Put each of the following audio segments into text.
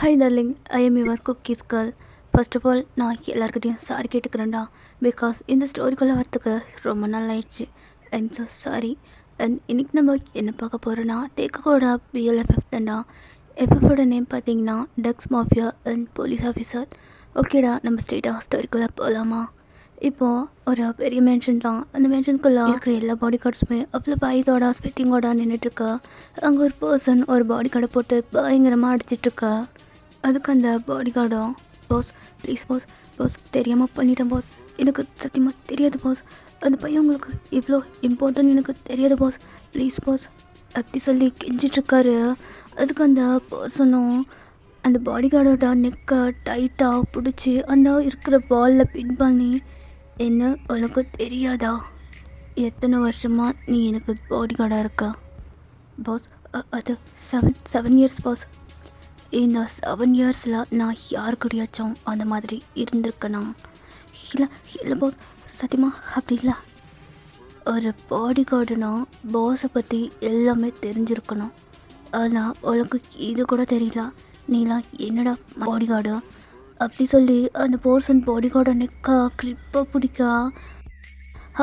Hi darling, I am your cookies girl. First of all நான் எல்லாருக்கிட்டையும் sorry கேட்டுக்கிறேன்டா. Because இந்த ஸ்டோரிக்குள்ளே வரத்துக்கு ரொம்ப நாள் ஆயிடுச்சு. I am so sorry. And இன்றைக்கி நம்ம என்ன பார்க்க போகிறோன்னா டேக்கோட பிஎல்எஃப்எஃப் தான்டா. எஃப்எஃபோட நேம் பார்த்தீங்கன்னா ducks mafia and police officer. ஓகேடா, நம்ம ஸ்ட்ரெயிட்டாக ஸ்டோரிக்குள்ளே போகலாமா? இப்போது ஒரு பெரிய மென்ஷன் தான். அந்த மென்ஷனுக்குள்ளே இருக்கிற எல்லா பாடி கார்ட்ஸுமே அவ்வளோ பயத்தோட ஸ்வெட்டிங்கோட நின்றுட்டுருக்கா. அங்கே ஒரு பர்சன் ஒரு பாடி கார்டை போட்டு பயங்கரமாக அடிச்சிட்ருக்கா. அதுக்கு அந்த பாடி கார்டும், பாஸ் ப்ளீஸ் பாஸ், பாஸ் தெரியாமல் பண்ணிட்டேன் பாஸ், எனக்கு சத்தியமாக தெரியாது பாஸ், அந்த பையன் உங்களுக்கு இவ்வளோ இம்பார்ட்டன்ட் எனக்கு தெரியாது பாஸ், ப்ளீஸ் பாஸ் அப்படி சொல்லி கெஞ்சிட்ருக்காரு. அதுக்கு அந்த பர்சனும் அந்த பாடி கார்டோட நெக்கை டைட்டாக பிடிச்சி அந்த இருக்கிற பாலில் பின் பண்ணி, என்ன உனக்கு தெரியாதா, எத்தனை வருஷமாக நீ எனக்கு பாடி கார்டாக இருக்கா பாஸ்? அது செவன் இயர்ஸ் பாஸ். இந்த 7 இயர்ஸில் நான் யாருக்கிட்டையாச்சும் அந்த மாதிரி இருந்திருக்கணும்? இல்லை பாஸ், சத்தியமாக அப்படி இல்லை. ஒரு பாடி கார்டுனா பாஸை பற்றி எல்லாமே தெரிஞ்சிருக்கணும். ஆனால் உனக்கு இது கூட தெரியல. நீலாம் என்னடா பாடி கார்டு அப்படி சொல்லி அந்த பர்சன் பாடி கார்டை நெக்கா கிரிப்பாக பிடிக்கா.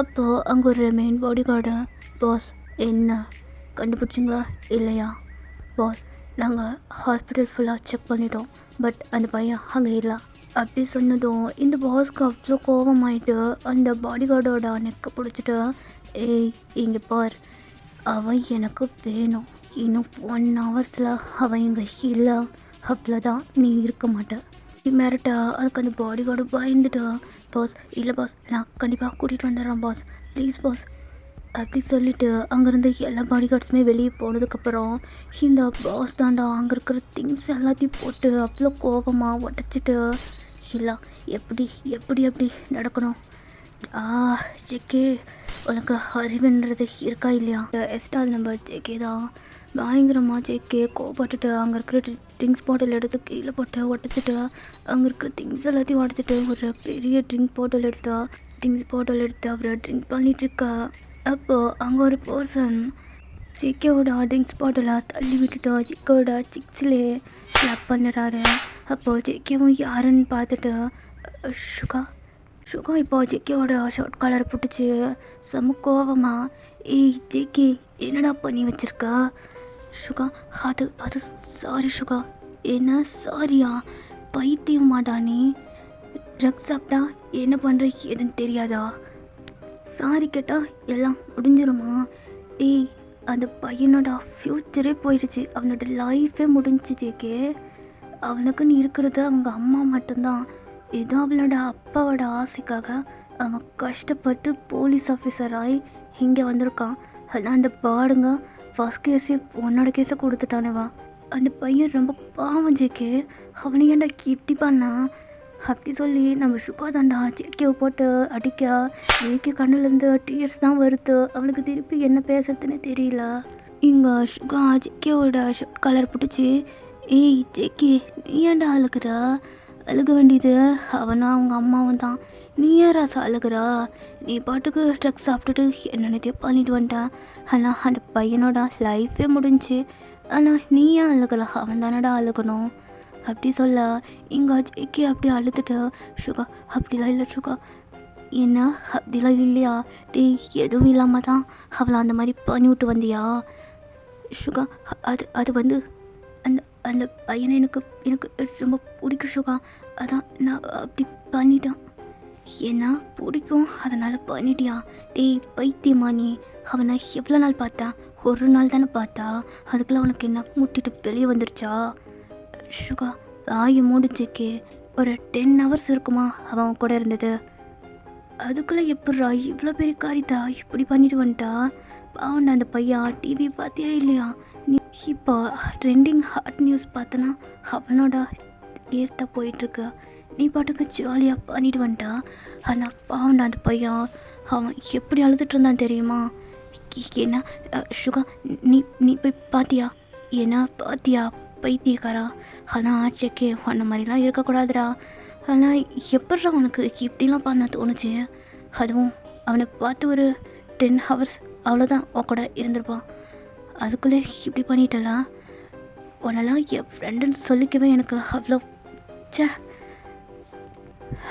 அப்போது அங்கே ஒரு மெயின் பாடி கார்டு, பாஸ் என்ன கண்டுபிடிச்சிங்களா இல்லையா பாஸ்? நாங்கள் ஹாஸ்பிட்டல் ஃபுல்லாக செக் பண்ணிட்டோம், பட் அந்த பையன் அங்கே இல்லை அப்படி சொன்னதும் இந்த பாஸ்க்கு அவ்வளோ கோபமாயிட்டு அந்த பாடி கார்டோட நெக்கை பிடிச்சிட்டு, ஏய் இங்கே பார், அவன் எனக்கு வேணும், இன்னும் 1 ஹவர்ஸில் அவன் இங்கே இல்லை, அவ்வளோதான் நீ இருக்க மாட்டேன் மிரட்டா. அதுக்கு அந்த பாடி கார்டு பயந்துட்டு, பாஸ் இல்லை பாஸ், நான் கண்டிப்பாக கூட்டிகிட்டு வந்துடுறேன் பாஸ், ப்ளீஸ் பாஸ் அப்படி சொல்லிவிட்டு அங்கேருந்து எல்லா பாடி கார்ட்ஸுமே வெளியே போனதுக்கப்புறம் இந்த பாஸ் தாண்டா அங்கே இருக்கிற திங்ஸ் எல்லாத்தையும் போட்டு அவ்வளோ கோபமாக உடச்சிட்டு, இல்லை எப்படி எப்படி எப்படி நடக்கணும்? ஜேகே உனக்கு அறிவுன்றது இருக்கா இல்லையா? எஸ்டாவது நம்ம ஜேகே தான் பயங்கரமாக ஜேகே கோபப்பட்டுட்டு அங்கே இருக்கிற ட்ரிங்க்ஸ் பாட்டில் எடுத்து கீழே போட்டு உடச்சிட்டு, அங்கே இருக்கிற திங்ஸ் எல்லாத்தையும் உடச்சிட்டு ஒரு பெரிய ட்ரிங்க்ஸ் பாட்டில் எடுத்து அவரை ட்ரிங்க் பண்ணிட்டுருக்கா. அப்போது அங்கே ஒரு பர்சன் ஜிக்கோட ட்ரிங்க்ஸ் பாட்டிலை தள்ளி விட்டுட்டு ஜிக்கோட சிக்ஸ்லே ஸ்லாப் பண்ணுறாரு. அப்போது ஜிக்கேவும் யாருன்னு பார்த்துட்டு, சுகா இப்போ ஜிக்கோட ஷார்ட் காலரை பிடிச்சி செம கோவமாக, ஏய் ஜிக்கே என்னடா பண்ணி வச்சுருக்கா? சுகா அது சாரி சுகா. என்ன சாரியா? பைத்தியமாடா நீ? ட்ரக்ஸ் சாப்பிட்டா என்ன பண்ணுற எதுன்னு தெரியாதா? சாரி கேட்டால் எல்லாம் முடிஞ்சிருமா? டேய் அந்த பையனோட ஃப்யூச்சரே போயிடுச்சு, அவனோட லைஃபே முடிஞ்சிச்சு ஜேகே. அவனுக்குன்னு இருக்கிறது அவங்க அம்மா மட்டும்தான். ஏதோ அவளோட அப்பாவோட ஆசைக்காக அவன் கஷ்டப்பட்டு போலீஸ் ஆஃபீஸராகி இங்கே வந்திருக்கான். ஆனால் அந்த பாடுங்க ஃபஸ்ட் கேஸே உன்னோட கேஸை கொடுத்துட்டானேவா. அந்த பையன் ரொம்ப பாவம் ஜேகே, அவனை ஏன்டா இப்படி பண்ணா அப்படி சொல்லி நம்ம சுகா தாண்டா ஜேகேவை போட்டு அடிக்க. ஜேகே கண்ணுலேருந்து டீயர்ஸ் தான் வருது. அவளுக்கு திருப்பி என்ன பேசுறதுன்னு தெரியல. இங்கே சுகா ஜேகேவோட ஷர்ட் கலர் பிடிச்சி, ஏய் ஜேகே நீ ஏன்டா அழுக வேண்டியது அவனா அவங்க அம்மாவும் தான், நீ யாரா அழுகிறா? நீ பாட்டுக்கு ட்ரக்ஸ் சாப்பிட்டுட்டு என்னென்னத்தையோ பண்ணிட்டு வந்துட்டான். ஆனால் அந்த பையனோட லைஃபே முடிஞ்சு. ஆனால் நீ ஏன் அழுகல? அவன் தானடா அழுகணும் அப்படி சொல்ல. இங்கே ஜேகே அப்படி அழுதுட்டு, சுகா அப்படிலாம் இல்லை சுகா. என்ன அப்படிலாம் இல்லையா? டேய் எதுவும் இல்லாமல் தான் அவளை அந்த மாதிரி பண்ணி விட்டு வந்தியா சுகா? அது வந்து அந்த அந்த பையனை எனக்கு ரொம்ப பிடிக்கும் சுகா, அதான் நான் அப்படி பண்ணிட்டேன். என்ன பிடிக்கும் அதனால் பண்ணிட்டியா? டேய் பைத்தியமா நீ? அவனை எவ்வளோ நாள் பார்த்தா? ஒரு நாள் தானே பார்த்தா, அதுக்குள்ளே அவனுக்கு என்ன முட்டிட்டு வெளியே வந்துருச்சா? சுகா வாயை மூடிச்சேக்கே. ஒரு 10 ஹவர்ஸ் இருக்குமா அவன் கூட இருந்தது. அதுக்குள்ளே எப்பட்றா இவ்வளோ பெரிய காரியத்தா இப்படி பண்ணிட்டு வந்துட்டா? பாவண்டா அந்த பையன். டிவி பார்த்தியா இல்லையா நீ? இப்போ ட்ரெண்டிங் ஹாட் நியூஸ் பார்த்தனா அவனோட கேஸ் தான் போயிட்டுருக்கு. நீ பாட்டுக்கு ஜாலியாக பண்ணிட்டு வந்துட்டா. ஆனால் பாவண்டா அந்த பையன். அவன் எப்படி அழுதுட்டு இருந்தான் தெரியுமா? என்ன சுகா நீ போய் பார்த்தியா? என்ன பார்த்தியா பைத்தியக்காரா? ஆனால் ஆச்சேக்கே அந்த மாதிரிலாம் இருக்கக்கூடாதுடா. ஆனால் எப்பட்றா உனக்கு இப்படிலாம் பண்ண தோணுச்சு? அதுவும் அவனை பார்த்து ஒரு 10 ஹவர்ஸ் அவ்வளோதான் அவன் கூட இருந்திருப்பான், அதுக்குள்ளே இப்படி பண்ணிட்டலாம். உன்னெல்லாம் என் ஃப்ரெண்டுன்னு சொல்லிக்கவே எனக்கு அவ்வளோ ச்சே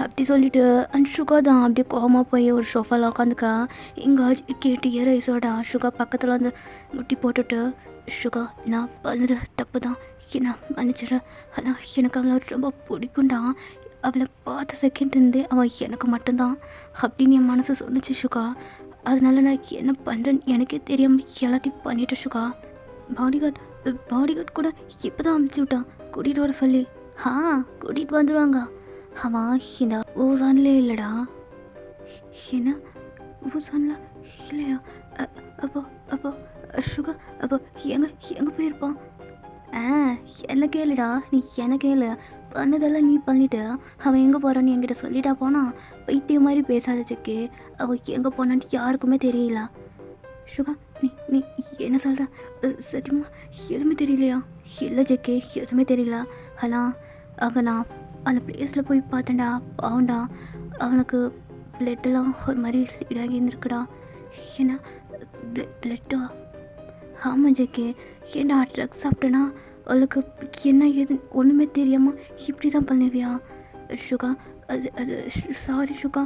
அப்படி சொல்லிட்டு அந்த சுகா தான் அப்படியே கோவமாக போய் ஒரு ஷோஃபாவில் உட்காந்துக்கா. இங்கே கேட்டு ரைஸோட சுகா பக்கத்தில் வந்து முட்டி போட்டுட்டு, சுகா நான் பண்ணது தப்பு தான், என்ன மன்னிச்சிட, ஆனால் எனக்கு அவளை ரொம்ப பிடிக்கும்டா, அவளை பார்த்த செகண்ட் இருந்தே அவள் எனக்கு மட்டும்தான் அப்படின்னு என் மனசு சொன்னிச்சு சுகா. அதனால நான் என்ன பண்ணுறேன்னு எனக்கே தெரியாமல் எல்லாத்தையும் பண்ணிட்டேன் சுகா. பாடிகார்ட் கூட இப்போ தான் அனுப்பிச்சி விட்டான் கூட்டிகிட்டு வர சொல்லி. கூட்டிகிட்டு வந்துடுவாங்க. அவன் இந்த ஊசான்லே இல்லைடா. என்ன ஊசான்ல இல்லையா? அப்போ அப்போ சுகா அப்போ எங்கே போயிருப்பான்? என்ன கேளுடா, நீ என்ன கேளு, பண்ணதெல்லாம் நீ பண்ணிட்டு அவன் எங்கே போகிறான்னு என்கிட்ட சொல்லிட்டா போனா. பைத்தியம் மாதிரி பேசாத செக்கே, அவள் எங்கே போனான்ட்டு யாருக்குமே தெரியல. சுகா நீ நீ என்ன சொல்கிற? சத்தியமா எதுவுமே தெரியலையா? இல்லை ஜெக்கே, எதுவுமே தெரியல. ஆனால் அங்கே நான் அந்த பிளேஸில் போய் பார்த்தேன்டா, பாவண்டா, அவனுக்கு பிளட்டெல்லாம் ஒரு மாதிரி இதாகி இருந்திருக்குடா. ஏன்னா பிளட்டா? ஆமாம் ஜெக்கே, ஏன்னா ட்ரக்ஸ் சாப்பிட்டேன்னா அவளுக்கு என்ன ஏது ஒன்றுமே தெரியாமல் இப்படி தான் பண்ணுவியா? சுகா அது சாரி சுகா,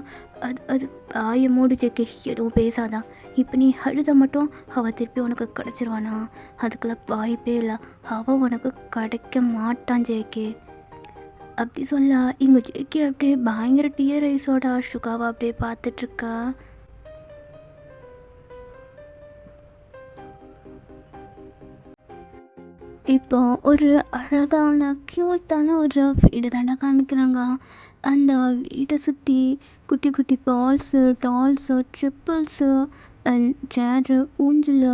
அது ஆய மூடு ஜெக்கே, எதுவும் பேசாதா. இப்போ நீ அழுத மட்டும் அவள் திருப்பி உனக்கு கிடச்சிருவானா? அதுக்கெல்லாம் வாய்ப்பே இல்லை, அவள் உனக்கு கிடைக்க மாட்டான் ஜேகே. அப்படி சொல்ல இங்கே ஜேகே அப்படியே பயங்கர ரைஸோட சுகாவை அப்படியே பார்த்துட்ருக்கா. இப்போ ஒரு அழகான க்யூட்டான ஒரு வீடு தாண்டா காமிக்கிறாங்க. அந்த வீட்டை சுற்றி குட்டி குட்டி பால்ஸு, டால்ஸு, ட்ரிப்பிள்ஸு, சேரு, ஊஞ்சல்,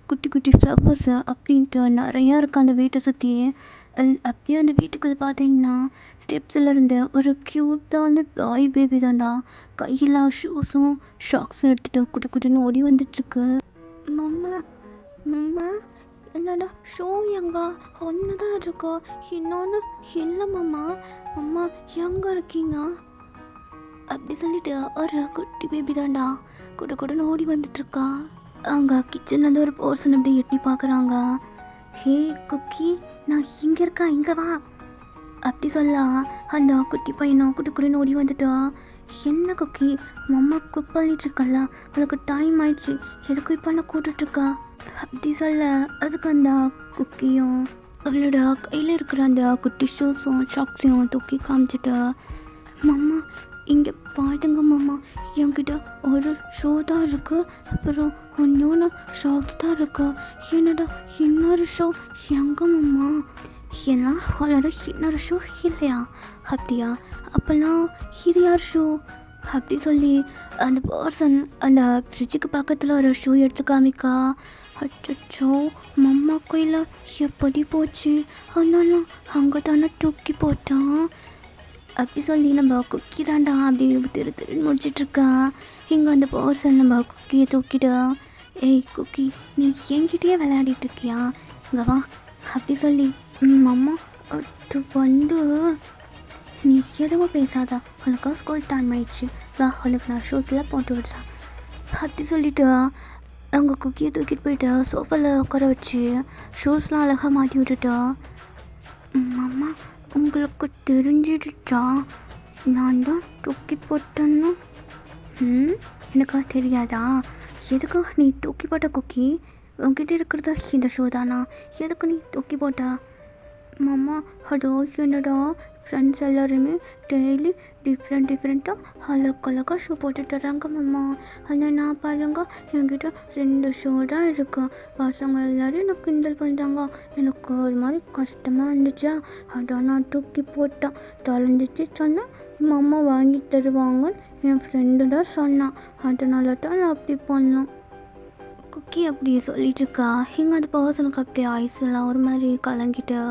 குட்டி குட்டி ஃப்ளவர்ஸு அப்படின்ட்டு நிறையா இருக்குது அந்த வீட்டை சுற்றி. அப்படியே அந்த வீட்டுக்குள்ளே பார்த்தீங்கன்னா ஸ்டெப்ஸில் இருந்து ஒரு க்யூட்டான டாய் பேபி தாண்டா கையில் ஷூஸும் ஷாக்ஸும் எடுத்துகிட்டு குட்டி குட்டின்னு ஓடி வந்துட்டுருக்கு. மம்மா மம்மா என்னோட ஷூ எங்க ஒன்று தான் இருக்கா, இன்னொன்று இல்லை மாமா, அம்மா எங்கே இருக்கீங்க? அப்படி சொல்லிட்டு ஒரு குட்டி பேபி தாண்டா கூடன்னு ஓடி வந்துட்டுருக்கா. அங்கே கிச்சன்லேருந்து ஒரு பர்சன் அப்படி எட்டி பார்க்குறாங்க. ஹே குக்கி, நான் இங்கே இருக்கேன், இங்கே வா அப்படி சொல்ல அந்த குட்டி பையனும் கூடன்னு ஓடி வந்துட்டா. என்ன குக்கி, மம்மா குக் பண்ணிட்டுருக்கல, அவளுக்கு டைம் ஆயிடுச்சு, எதுக்கு இப்போ நான் கூட்டுட்ருக்கா அப்படி சொல்ல அதுக்கு அந்த குக்கியும் அவளோட கையில் இருக்கிற அந்த குட்டி ஷூஸும் ஷாக்ஸையும் தூக்கி காமிச்சிட்டு, மம்மா இங்கே பாருங்க மம்மா, என்கிட்ட ஒரு ஷூ தான் இருக்குது, அப்புறம் இன்னொன்று ஷாக்ஸ் தான் இருக்கு, என்னோட இன்னொரு ஷூ எங்கே மம்மா? ஏன்னா அவளோட இன்னொரு ஷூ இல்லையா? அப்படியா, அப்போல்லாம் இது யார் ஷூ அப்படி சொல்லி அந்த பர்சன் அந்த ஃப்ரிட்ஜுக்கு பக்கத்தில் ஒரு ஷூ எடுத்து காமிக்கா. அச்சோ, மம்மா கையில் எப்படி போச்சு, அதனால அங்கே தானே தூக்கி போட்டான் அப்படி சொல்லி நம்ம குக்கி தாண்டா அப்படி திருன்னு முடிச்சிட்ருக்கா. இங்கே அந்த பர்சன் நம்ம குக்கியை தூக்கிட்டா. ஏய் குக்கி, நீ என்கிட்டயே விளையாடிட்டு இருக்கியா, இங்கே வா அப்படி சொல்லி மம்மா அது வந்து நீ எதுவும் பேசாதா, உனக்கு ஸ்கூல் டைம் ஆயிடுச்சு, வா உனக்கு நான் ஷூஸ்லாம் போட்டு விடுறேன் அப்படி சொல்லிவிட்டு அவங்க குக்கியை தூக்கிட்டு போயிட்டு சோஃபாவில் உட்கார வச்சு ஷூஸ்லாம் அழகாக மாட்டி விட்டுட்டா. மம்மா உங்களுக்கு தெரிஞ்சிடுச்சா நான் தான் தூக்கி போட்டேன்னு? எனக்கா தெரியாதா? எதுக்கு நீ தூக்கி போட்ட குக்கி? உங்ககிட்ட இருக்கிறதா இந்த ஷூ தானா, எதுக்கு நீ தூக்கி போட்டா? மம்மா அதோ என்னடா ஃப்ரெண்ட்ஸ் எல்லாருமே டெய்லி டிஃப்ரெண்ட்டாக அழகழகாக ஷூ போட்டுட்டு வராங்க மம்மா, ஆனால் நான் பாருங்க என்கிட்ட 2 ஷூ தான் இருக்கு, பசங்க எல்லோரும் எனக்கு கிண்டல் பண்ணுறாங்க, எனக்கு ஒரு மாதிரி கஷ்டமாக இருந்துச்சா, அதான் நான் தூக்கி போட்டேன், தொலைஞ்சிச்சு சொன்னேன் மம்மா வாங்கி தருவாங்கன்னு என் ஃப்ரெண்டு தான் சொன்னான், அதனால தான் நான் அப்படி பண்ணேன். குக்கி அப்படி சொல்லிட்டுருக்கா. இங்கே அந்த பர்சனுக்கு அப்படியே ஐஸ்லாம் ஒரு மாதிரி கலங்கிட்டு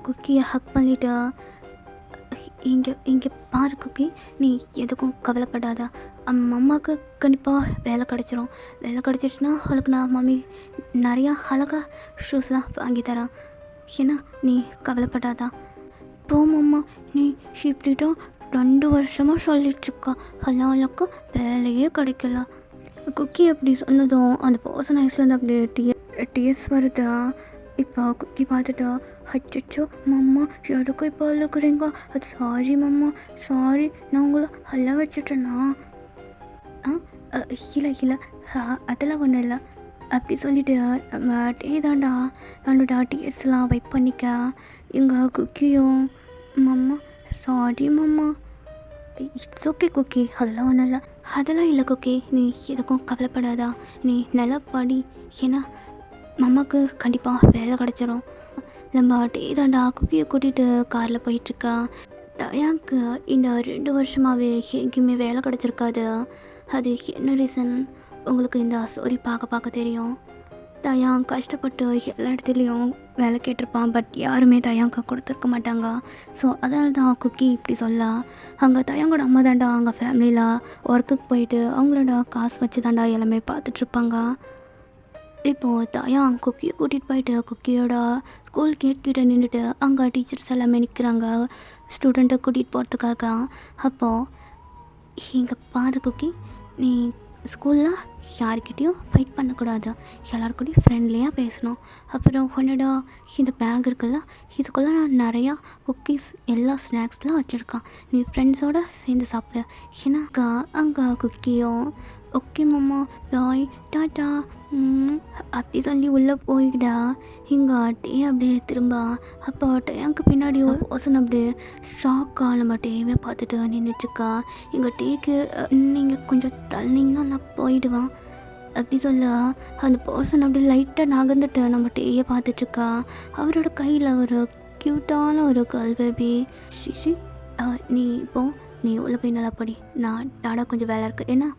குக்கியை ஹக் பண்ணிவிட்டு, இங்கே பாரு குக்கி, நீ எதுக்கும் கவலைப்படாத, அம்மாவுக்கு கண்டிப்பாக வேலை கிடச்சிருச்சுன்னா அவளுக்கு நான் மம்மி நிறையா அழகாக ஷூஸ்லாம் வாங்கி தரேன், ஏன்னா நீ கவலைப்படாதா. போமம்மா, நீ இப்படிதான் 2 வருஷமாக சொல்லிட்டுருக்கா, அதெல்லாம் அவளுக்கு வேலையே கிடைக்கல. குக்கி அப்படி சொன்னதும் அந்த பர்சன் ஐஸ்லேருந்து அப்படியே டீஸ் வருதா. இப்போ குக்கி பார்த்துட்டா, அச்சச்சோ மம்மா எதுக்கும் இப்போ அழுக்குறீங்க, அது சாரி மம்மா, சாரி நான் உங்களை அழ வச்சுட்டேனா? ஆ இல்லை இல்லை, அதெல்லாம் ஒன்றும் இல்லை. அப்படி சொல்லிட்டு நம்ம டீ தாண்டா என்னோட டீயர்ஸ்லாம் வைப் பண்ணிக்க. எங்கள் குக்கியும் mamma sorry mamma, it's okay cookie, அதெல்லாம் ஒன்றும் இல்லை. அதெல்லாம் இல்லை குக்கி, நீ எதுக்கும் கவலைப்படாதா, நீ நல்லா படி. ஏன்னா மம்மாவுக்கு கண்டிப்பாக வேலை கிடச்சிரும். நம்ம டீ தாண்டா குக்கியை கூட்டிகிட்டு காரில் போயிட்டுருக்கா. தயாக்கு இந்த 2 வருஷமாகவே எங்கேயுமே வேலை கிடச்சிருக்காது. அது என்ன ரீசன் உங்களுக்கு இந்த ஸ்டோரி பார்க்க பார்க்க தெரியும். தயான் கஷ்டப்பட்டு எல்லா இடத்துலையும் வேலை கேட்டிருப்பான், பட் யாருமே தயாங்க கொடுத்துருக்க மாட்டாங்க. ஸோ அதனால தான் குக்கி இப்படி சொல்லலாம். அங்கே தயாங்கோட அம்மா தாண்டா அங்கே ஃபேமிலியில் ஒர்க்குக்கு போயிட்டு அவங்களோட காசு வச்சு தாண்டா எல்லாமே பார்த்துட்ருப்பாங்க. இப்போது தயான் குக்கியை கூட்டிகிட்டு போயிட்டு குக்கியோட ஸ்கூல் கேட் கிட்ட நின்றுட்டு அங்கே டீச்சர்ஸ் எல்லாமே நிற்கிறாங்க ஸ்டூடெண்ட்டை கூட்டிகிட்டு போகிறதுக்காக. அப்போது இங்கே பாரு குக்கி, நீ ஸ்கூலில் யார்கிட்டையும் ஃபைட் பண்ணக்கூடாது, எல்லாருக்கூடையும் ஃப்ரெண்ட்லியாக பேசணும். அப்புறம் உன்னோட இந்த பேக் இருக்குல்ல, இதுக்குள்ளே நான் நிறையா குக்கீஸ் எல்லா ஸ்நாக்ஸ்லாம் வச்சுருக்கேன், நீ ஃப்ரெண்ட்ஸோடு சேர்ந்து சாப்பிடு. ஏன்னாக்கா அங்கே குக்கியும் ஓகே மாமா பாய் டாட்டா அப்படி சொல்லி உள்ளே போயிடா. இங்கே டே அப்படியே திரும்ப அப்போ டேக்கு பின்னாடி ஒரு பர்சன் அப்படியே ஷாக்காக நம்ம டேவே பார்த்துட்டு நின்றுட்டுருக்கா. எங்கள் டேக்கு நீங்கள் கொஞ்சம் தள்ளிங்கன்னா நான் போயிடுவேன் அப்படி சொல்ல அந்த பர்சன் அப்படியே லைட்டாக நகர்ந்துட்டு நம்ம டேயை பார்த்துட்ருக்கா. அவரோட கையில் ஒரு க்யூட்டான ஒரு கேர்ள் பேபி. ஷிஷி நீ உள்ளே போய் நல்லா படி, நான் டாடா கொஞ்சம் வேலை இருக்குது ஏன்னா.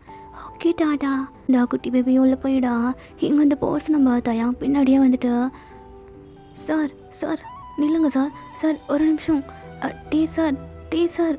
ஓகே டாடா. இந்த குட்டி பேபியும் உள்ளே போயிடா. இங்கே அந்த போர்ஸ் நம்ம தயா பின்னாடியே வந்துட்டு, சார் சார் நில்லுங்க சார், சார் ஒரு நிமிஷம், டீ சார்